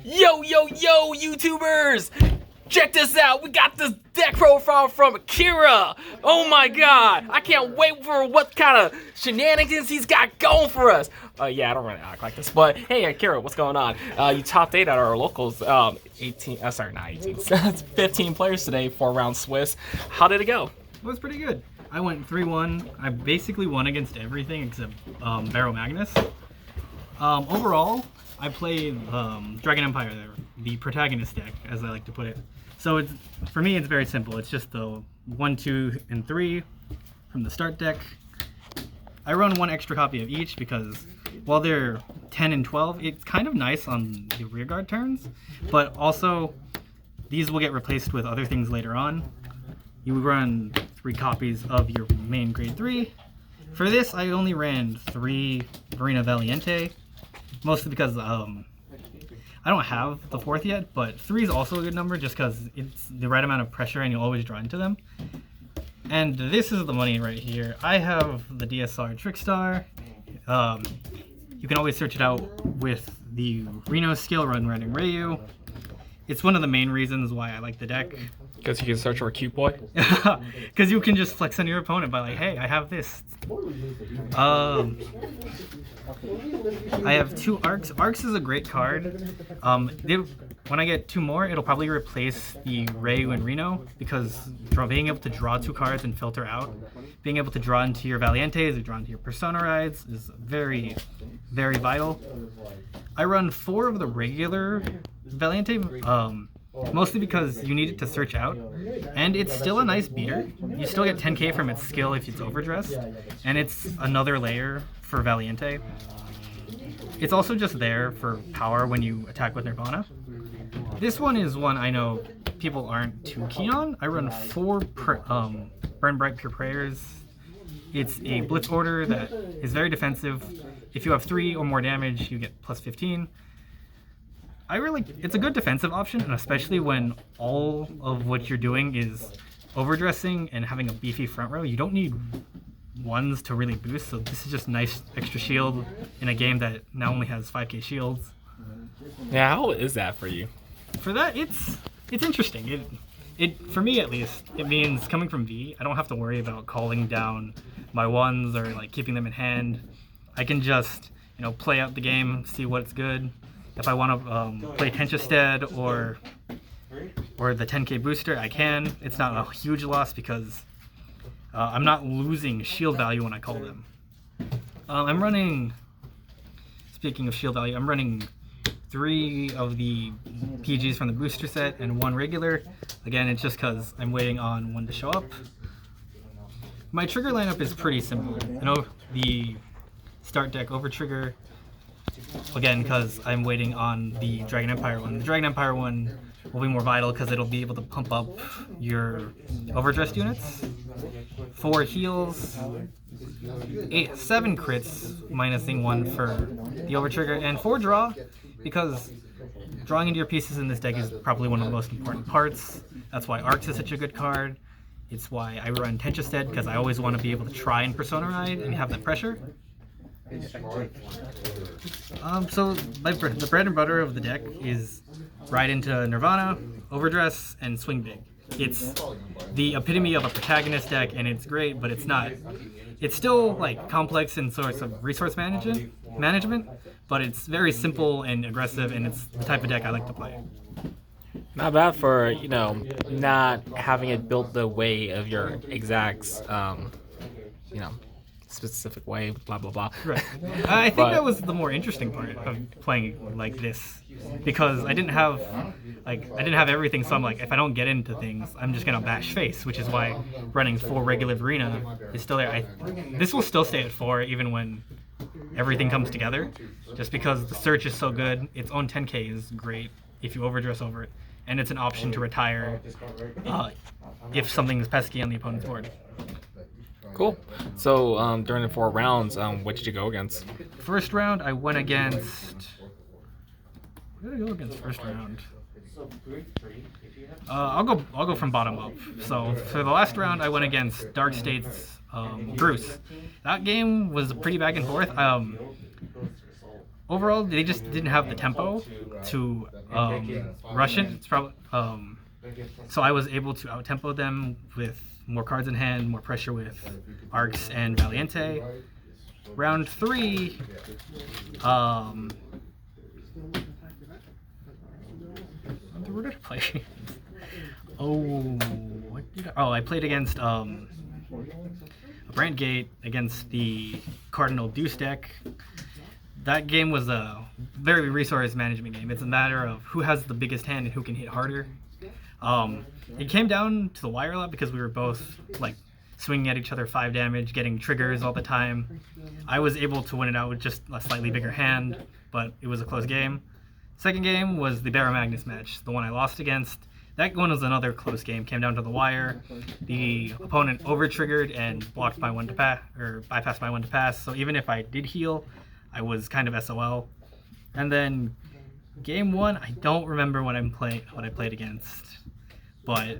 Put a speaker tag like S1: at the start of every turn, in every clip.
S1: Yo, YouTubers! Check this out, we got this deck profile from Akira! Oh my god, I can't wait for what kind of shenanigans he's got going for us! Yeah, I don't really act like this, but hey Akira, what's going on? You topped 8 at our locals, 15 players today, 4 round Swiss. How did it go?
S2: It was pretty good. I went 3-1. I basically won against everything except Barrow Magnus. Overall, I played Dragon Empire, the protagonist deck, as I like to put it. So for me, it's very simple. It's just the 1, 2, and 3 from the start deck. I run 1 extra copy of each because while they're 10 and 12, it's kind of nice on the rearguard turns, but also these will get replaced with other things later on. You run 3 copies of your main grade 3. For this, I only ran 3 Marina Valiente, mostly because I don't have the 4th yet, but 3 is also a good number just because it's the right amount of pressure and you'll always draw into them. And this is the money right here. I have the DSR Trickstar. You can always search it out with the Reno skill run running Ryu. It's one of the main reasons why I like the deck.
S1: Because you can search for a cute boy?
S2: Because you can just flex on your opponent by like, hey, I have this. I have 2 Arcs. Arcs is a great card. When I get 2 more, it'll probably replace the Ryu and Reno because being able to draw 2 cards and filter out, being able to draw into your Valientes or draw into your Persona Rides is very, very vital. I run 4 of the regular Valiente, mostly because you need it to search out, and it's still a nice beater. You still get 10k from its skill if it's overdressed, and it's another layer for Valiente. It's also just there for power when you attack with Nirvana. This one is one I know people aren't too keen on. I run 4 Burn Bright Pure Prayers. It's a blitz order that is very defensive. If you have 3 or more damage, you get plus 15. It's a good defensive option, and especially when all of what you're doing is overdressing and having a beefy front row, you don't need ones to really boost, so this is just nice extra shield in a game that now only has 5k shields.
S1: Yeah, how is that for you?
S2: For that, it's interesting. For me at least, it means coming from V, I don't have to worry about calling down my ones or like keeping them in hand. I can just, play out the game, see what's good. If I want to play Tenchestead or the 10k booster, I can. It's not a huge loss because I'm not losing shield value when I call them. I'm running, speaking of shield value, I'm running 3 of the PGs from the booster set and 1 regular. Again, it's just because I'm waiting on 1 to show up. My trigger lineup is pretty simple. The start deck over trigger. Again, because I'm waiting on the Dragon Empire one. The Dragon Empire one will be more vital because it'll be able to pump up your overdressed units. 4 heals, 7 crits, minusing 1 for the overtrigger, and 4 draw, because drawing into your pieces in this deck is probably one of the most important parts. That's why Arcs is such a good card. It's why I run Tenchestead, because I always want to be able to try and Persona Ride and have that pressure. So the bread and butter of the deck is ride into Nirvana, overdress, and swing big. It's the epitome of a protagonist deck, and it's great, but it's not. It's still like complex in sorts of resource management, but it's very simple and aggressive, and it's the type of deck I like to play.
S1: Not bad for, not having it built the way of your exacts, specific way, blah blah blah.
S2: Right. I think that was the more interesting part of playing like this, because I didn't have everything. So I'm like, if I don't get into things, I'm just gonna bash face, which is why running 4 regular Arena is still there. This will still stay at 4 even when everything comes together, just because the search is so good. Its own 10k is great if you overdress over it, and it's an option to retire if something is pesky on the opponent's board.
S1: Cool. So during the 4 rounds, what did you go against?
S2: First round, I went against. What did I go against first round? I'll go from bottom up. So for the last round, I went against Dark State's Bruce. That game was pretty back and forth. overall, they just didn't have the tempo to rush it. It's probably so I was able to out-tempo them with more cards in hand, more pressure with Arcs and Valiente. Round 3, where did I play? I played against a Brandgate against the Cardinal Deuce deck. That game was a very resource management game. It's a matter of who has the biggest hand and who can hit harder. It came down to the wire a lot because we were both like swinging at each other 5 damage, getting triggers all the time. I was able to win it out with just a slightly bigger hand, but it was a close game. Second game was the Barrow Magnus match, the one I lost against. That one was another close game, came down to the wire. The opponent over-triggered and blocked my 1 to pass, or bypassed my 1 to pass, so even if I did heal, I was kind of SOL. And then game 1, I don't remember what I played against, but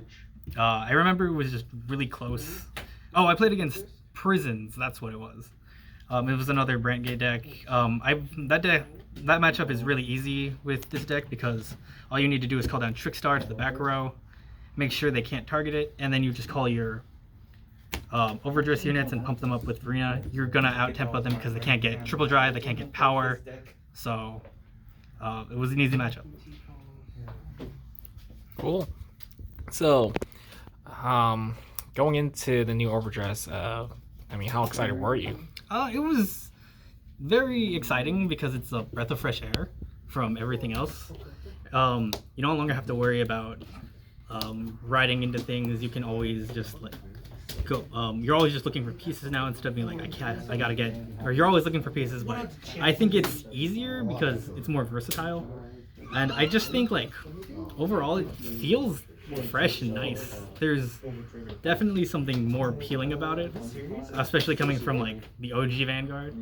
S2: I remember it was just really close. Oh, I played against Prisons, that's what it was. It was another Brandgate deck. That matchup is really easy with this deck because all you need to do is call down Trickstar to the back row, make sure they can't target it, and then you just call your overdress units and pump them up with Verena. You're gonna out-tempo them because they can't get triple drive, they can't get power, so it was an easy matchup.
S1: Cool. So, going into the new overdress, I mean, how excited were you?
S2: It was very exciting because it's a breath of fresh air from everything else. You no longer have to worry about riding into things. You can always just like go. You're always just looking for pieces now instead of being like, I gotta get. Or you're always looking for pieces, but I think it's easier because it's more versatile. And I just think like overall it feels fresh and nice. There's definitely something more appealing about it, especially coming from like the OG Vanguard.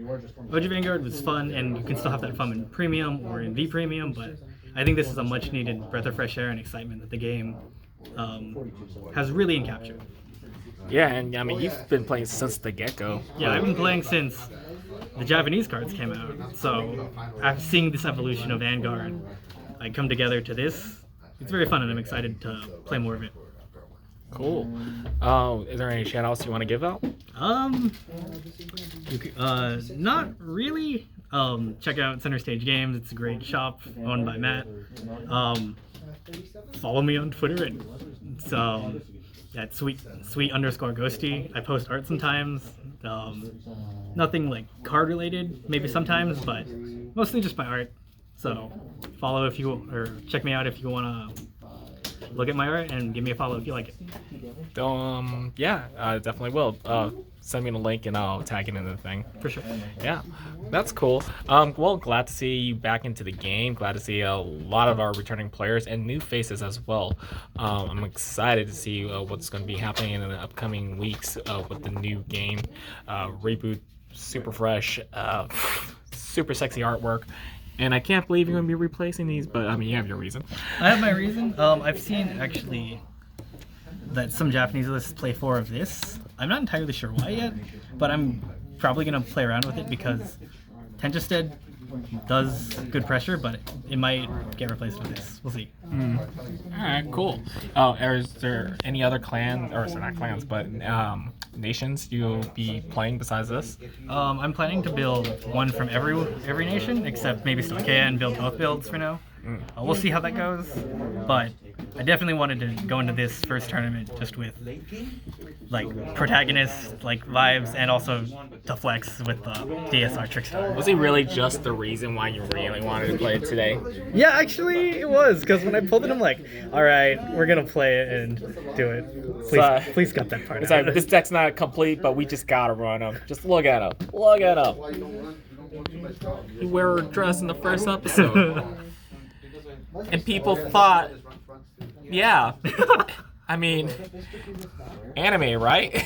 S2: OG Vanguard was fun, and you can still have that fun in Premium or in V Premium, but I think this is a much needed breath of fresh air and excitement that the game has really encaptured.
S1: Yeah, and I mean, you've been playing since the get-go.
S2: Yeah, I've been playing since the Japanese cards came out, so I've seen this evolution of Vanguard like come together to this. It's very fun, and I'm excited to play more of it.
S1: Cool. Is there any shout-outs you want to give out?
S2: Not really. Check out Center Stage Games. It's a great shop owned by Matt. Follow me on Twitter at sweet_ghosty. I post art sometimes. Nothing like card related, maybe sometimes, but mostly just my art. So follow if you, or check me out if you want to look at my art, and give me a follow if you like it.
S1: Yeah, I definitely will. Send me the link and I'll tag it in the thing.
S2: For sure.
S1: Yeah, that's cool. Well, glad to see you back into the game. Glad to see a lot of our returning players and new faces as well. I'm excited to see what's going to be happening in the upcoming weeks with the new game. Reboot, super fresh, super sexy artwork. And I can't believe you're going to be replacing these, but I mean, you have your reason.
S2: I have my reason. I've seen actually that some Japanese lists play 4 of this. I'm not entirely sure why yet, but I'm probably going to play around with it because Tenjestead does good pressure, but it might get replaced with this. We'll see.
S1: Alright, cool. Is there any other clans, or sorry, not clans, but nations you'll be playing besides this?
S2: I'm planning to build one from every nation, except maybe Stoicheia, and build both builds for now. We'll see how that goes, but I definitely wanted to go into this first tournament just with like protagonist like vibes, and also to flex with the DSR Trickstar.
S1: Was he really just the reason why you really wanted to play it today?
S2: Yeah, actually it was, because when I pulled it, I'm like, all right, we're gonna play it and do it. Please cut that part
S1: it's
S2: out.
S1: like, this deck's not complete, but we just gotta run him. Just look at him. Look at him. You wear a dress in the first episode. And people thought, yeah, I mean, anime, right?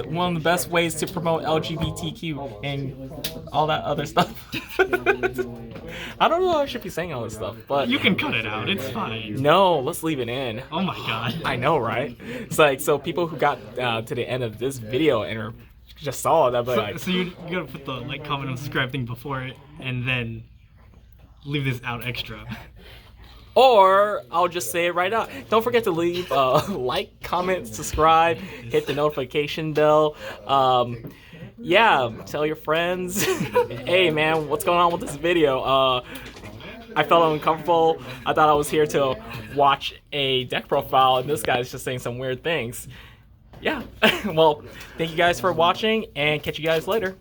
S1: One of the best ways to promote LGBTQ and all that other stuff. I don't know if I should be saying all this stuff, but...
S2: You can cut it out, it's fine.
S1: No, let's leave it in.
S2: Oh my god.
S1: I know, right? It's like, so people who got to the end of this video and just saw it, they'll be like...
S2: So you gotta put the like, comment, and subscribe thing before it, and then leave this out extra.
S1: Or I'll just say it right out. Don't forget to leave like, comment, subscribe, hit the notification bell. Yeah, tell your friends. Hey man, what's going on with this video? I felt uncomfortable. I thought I was here to watch a deck profile, and this guy's just saying some weird things. Yeah. Well, thank you guys for watching, and catch you guys later.